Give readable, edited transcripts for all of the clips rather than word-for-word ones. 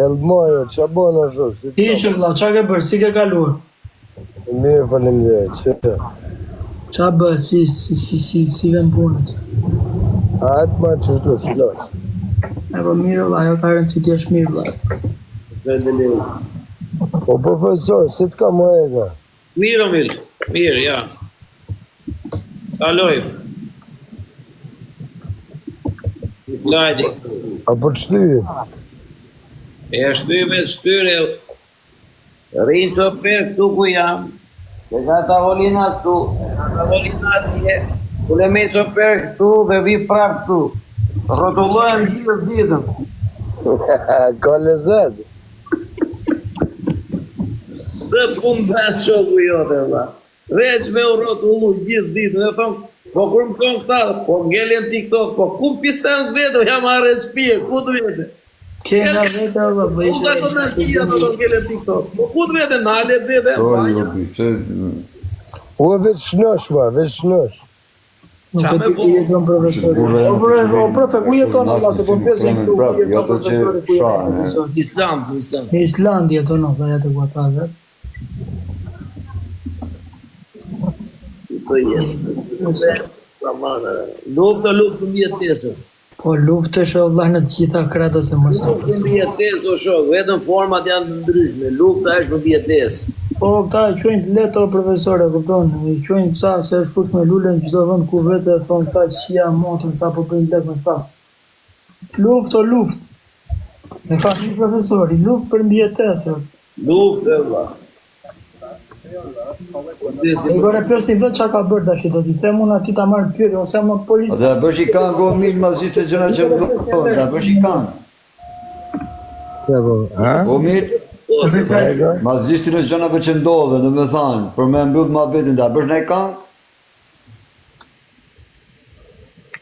Elmojo, qa bona shumë? Hiqë vlla, qa ke bërë, si ke kaluar? Mirë, faleminderit, që? Qa bërë, si vën punët? Atë ma që shlosh. E po mirë vlla, jo ka rëndë që ti është mirë vlla. Po profesor, si t'ka më ega? Mirë, mirë, ja. Kaloj. Lajdi. Apo të shtyri? E shtyri me të shtyri. Rinë që për këtu ku jam. Dhe ka tavolina këtu. Tavolina atje. Kule me që për këtu dhe vi prap këtu. Rotullohem gjithë ditëm. Ka lezet. Dhe pun bëhet shoku jote, vla. Veç me u rotullu gjithë ditëm. Dhe thonë, po kur më thonë këta, po ngellin TikTok, po ku pisen vedo, jam arre shpije, ku të vete? Kena vete vlla, po Ku të në shpija të ngellin TikTok? Po ku të vete, në alet vete, U e veç shnosh, ma, veç shnosh. Nuk e di ku jeton profesori. O profe, ku jeton vlla, se po pjesin këtu, ku jeton profesori, ku jeton? Island. Në Island jeton, no, dhe jetë ku ata dhe. Luftë mbijetesë. Po luftë është valla në të gjitha kretës e mësa. Luftë mbijetesë o shok, vetëm format janë të ndryshme. Lufta është mbijetesë. Po këta e quajnë të leto profesore, kupton? I quajnë kësa se është fush me lule në çdo vend ku vete e thonë këta qia motër, këta po bëjnë lek me thas. Luftë o luftë. Me ka një profesori, luftë për mbijetesë. Luftë valla. I gore pjosi vetë qa ka bërë dashi, do t'i them unë ati ta marrë pyetje, ose më policë. Dhe bësh i kanë go mirë ma zhitë të gjëna që mdohë, dhe bësh i kanë. Go mirë, ma zhitë në gjënave që ndodhe, dhe me thanë, për me mbyllë ma betin, dhe bësh ne kanë?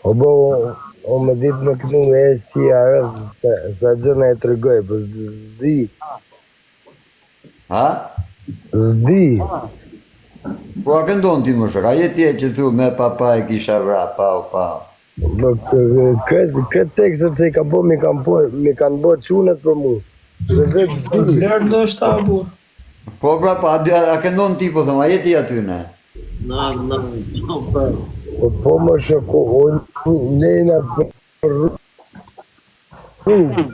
O bo, o me ditë me këtu me e si arës, sa gjëna e të rëgoj, për zdi. Ha? Zdi. Po a këndonë ti më shok, a jeti e që thu me papa e kisha vra, pau. Këtë tekstet se i ka bo, mi kanë bo qunet për mu. Dhe vetë zdi. Lërë do është ta burë. Po pra, a këndonë ti po thëmë, a jeti aty ne? Po më shoko, nejna për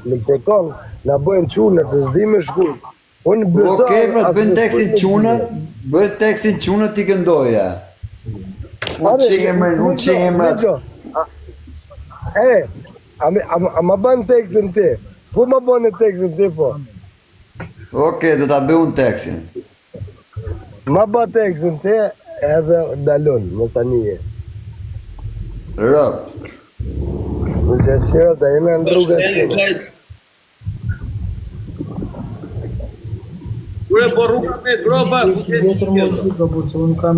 në përton, na bëjnë qunet, të zdi me shkull. Okej, pra të bëjnë tekstin qunët t'i këndoja. Unë që emrat. A ma bënë tekstin ti? Po ma bënë tekstin ti po? Okej, do t'a bëjnë tekstin. Ma bë tekstin ti edhe dalun, më të nije. Rëp. Në që shira të jene në rrugë të të. Kure po rruga me gropa, Vjetër më të të burë, se unë kam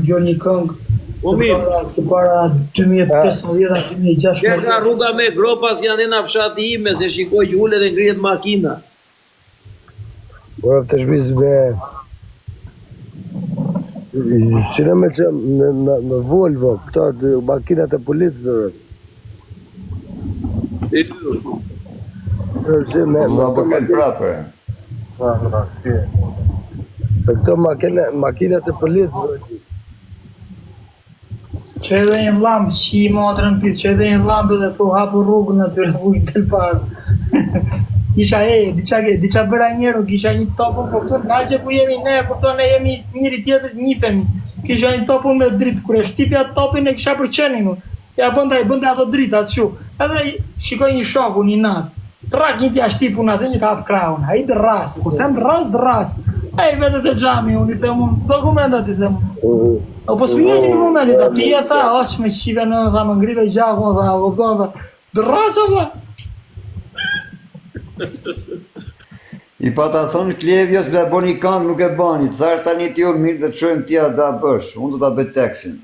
gjërë një këngë po mirë. që para 2015-2016. Kërka rruga me gropas janë në fshati ime, se shikoj që ule dhe ngrijet makina. Bërë të shbis me... Qënë me që në Volvo, këto makinat e policëve. Më bëket prapë. Për këto makinat e policëve. Që edhe një lampë, që i motrën pithë, që edhe një lampë dhe po hapu rrugën atyre ujtë të parë. Kisha diqa bëra njerë, kisha një topun, po këto nga që ku jemi ne, po këto ne jemi njëri tjetër njifemi. Kisha një topun me dritë, kure shtipja topin e kisha për qenin. Ja bënda ato dritë atë shu. Edhe shikoj një shoku një natë. Trak një tja shtipun atë një ka apë kraun. A i dërras, kur them dërras. A i vetë të gjami, unë i them unë, dokumentat i them unë. O po s'mi një momentit, ati e tha, oq me qive në, tha më ngrive gjakun, tha, vëpon, tha, dërras o tha. I pa ta thonë Klevjos ble bo një këngë nuk e bani, të thash tani ti o mirë dhe të shojmë tja da bësh, unë do ta bëj teksin.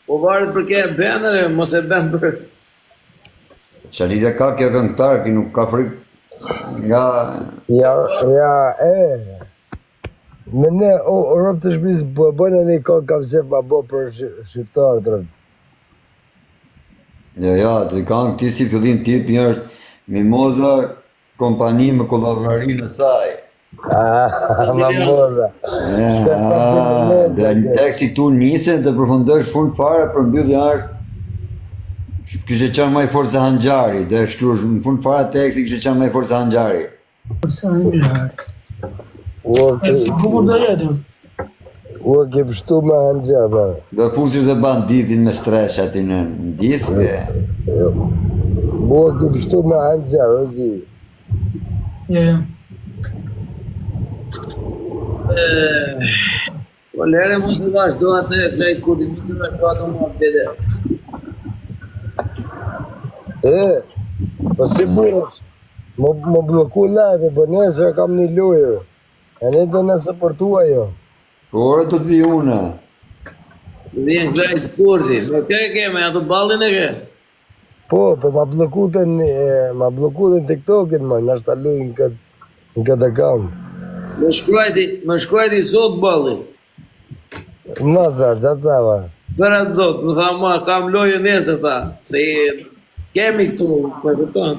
Po varet për ke benere, mos e ben për... Qa lidhja ka kjo këngëtar, ki nuk ka frikë nga... Me ne, o rëpë të shbis, bëjnë një këngë kam qef ma bo për shqiptarë të rëpë. Ja, të këngë ti si fillim ti është Mimoza, kompani me kollaborarinë e saj. Mamoza. Dhe në teksti këtu nisën dhe përfundosh fund fare për mbyllje është kishte qenë më i fortë se Hanxhari, dhe shkruash në fund fare teksti kishte qenë më i fortë se Hanxhari. Sa mirë. Si bukur do jetë. U ke pështu me Hanxhaba. Do fushësh dhe banditin me stres aty në disk. U ke pështu me Hanxhaba, zi. Ja. Po lere mos të vazhdo atë krejt kur të më vazhdo ato më vete. Po si burës, më bloku live, po nesër kam një lojë. E ne do në supportua jo. Po ore do të vi une. Vjen krejt kurdi, me ke me ato ballin e ke? Po ma bloku të TikTok-in, ma, në ashtë alujnë në këtë kam. Më shkruajti sot ballin. Mazar, qatë tava. Për atë zot, më tha ma, kam lojë nesër tha, se kemi këtu, me këton.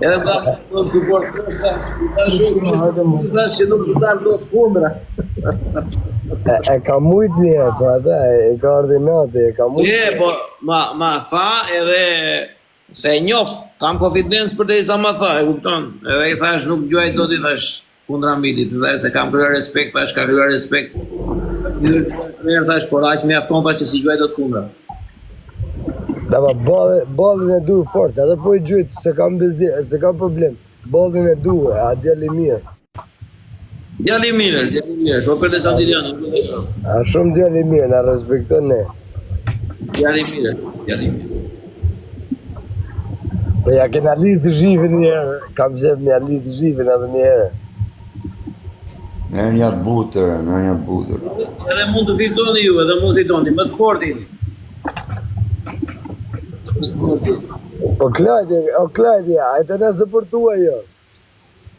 Edhe më tha, do të suport kështë, ta shumë, tha që nuk të dalë do të kundra. E ka mujt një, po ata, e ka ordinati, e ka mujt. Po, ma tha edhe, se njof, kam konfidencë për te i sa ma tha, e kupton. Edhe i thash, nuk gjuaj do t'i thash kundra mbitit, dhe se kam kryer respekt, thash ka kryer respekt. Mirë thash, por aq me afton thash që si gjuaj do të kundra. Da pa ballin e du fort, edhe po i gjujt, se kam problem. Ballin e du, a djali mirë. Djali mirë, po për të Santiliano. A shumë djali mirë, na respekton ne. Djali mirë. Po ja kena lidhë zhivin njerë, kam qef me ja lidhë zhivin edhe njerë. Merë një butër. Edhe mund të fitoni ju, edhe mund të fitoni, më të fortin. Po Klajdi, a e të ne supportua jo?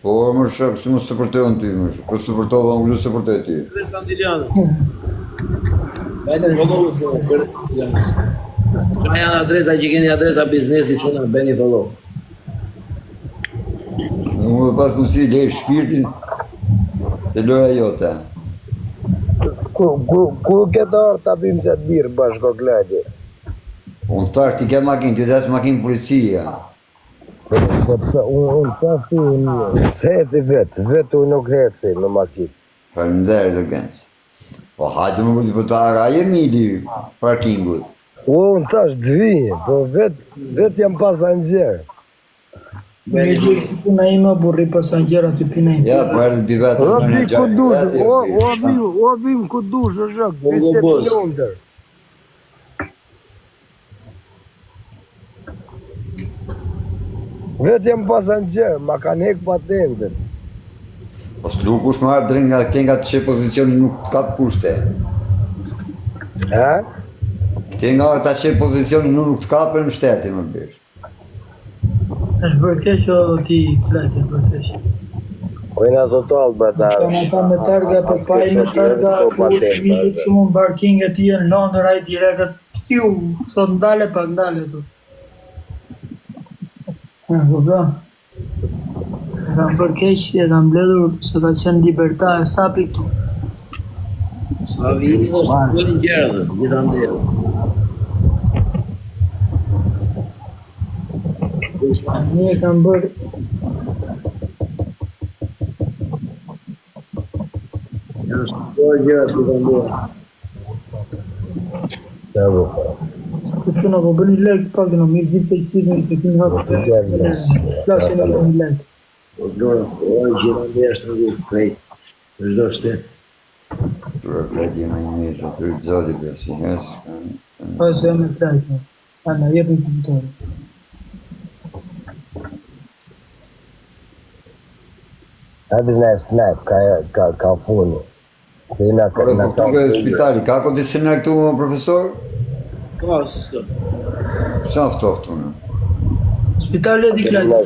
Po më shëpë, si më supportojnë ty, më shëpë. Po supportova, unë gjithë supportoj ty. Për Santiliano. Bajte në follow për Santiliano. Qa janë adresa që keni adresa biznesi që në beni follow. Unë dhe pas mësi lej shpirtin të loja jote. Ku këtë orë të abim që të birë bashko Klajdi? Unë të tash ti ke makinë, ti desë makinë policia. Unë tash unë heci vetë unë nuk heci në makinë. Faleminderit o Genç. Po hajde më këti për të araje mili parkingut. Unë tash dhvi, po vetë jam pas Hanxher. Me gjithë si puna ima burri pas Hanxher aty pina ima. Ja, po erdhe dy vetë O në bim ku dush, o bim ku dush, o zhëk, 20 kilometër. Vetë jam pas Hanxher, ma kanë hek patentën. Po s'lu kush më arë drejnë nga kënga të që pozicioni nuk të ka të pushte. Ha? Kënga të që pozicioni nuk të ka për në shteti më bish. është vërteq o ti Klajdi, vërteq. Ojna total, batar. Ka me targa për paj me targa, ku shmitit shumë në parking e ti në Londër, aj direkt, fiu, sot ndale pak, ndale tu. E kam përkeq, e kam bledhur se ka qenë liberta e sapi këtu. Sa vini dhe shkëpërin gjerë, gjitha ndërë. Një e kam bërë Janë shkëpër gjerë, gjitha ndërë. Bravo. ku që në po bëni lek pak në mirë gjithë se kësi në kësi në hapë. Flashe në bëni lek. Po Lora, gjitha ndërë është rëgu krejt, në çdo shtetë. Tura pledi më një mirë, të rritë zoti për si hes. Pa se jam e flajtë. Ana, jepë në të vitore. Hadi na snap, ka funi. Kina Por e këtu spitali, ka kondicioner këtu profesor? Ka, si s'ka. Sa ftoftë unë? Spitali e di klajtë.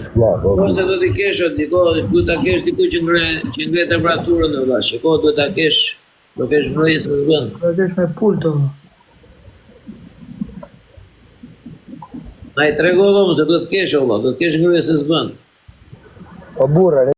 Ose do t'i kesh, du t'a kesh diku që ngre temperaturën dhe vla, shiko, do t'a kesh, do kesh mbrojës në vënd. Do t'esh me pull të vë. Na i trego vëmë se do t'kesh, ola, do t'kesh ngrujës në vënd. O burra,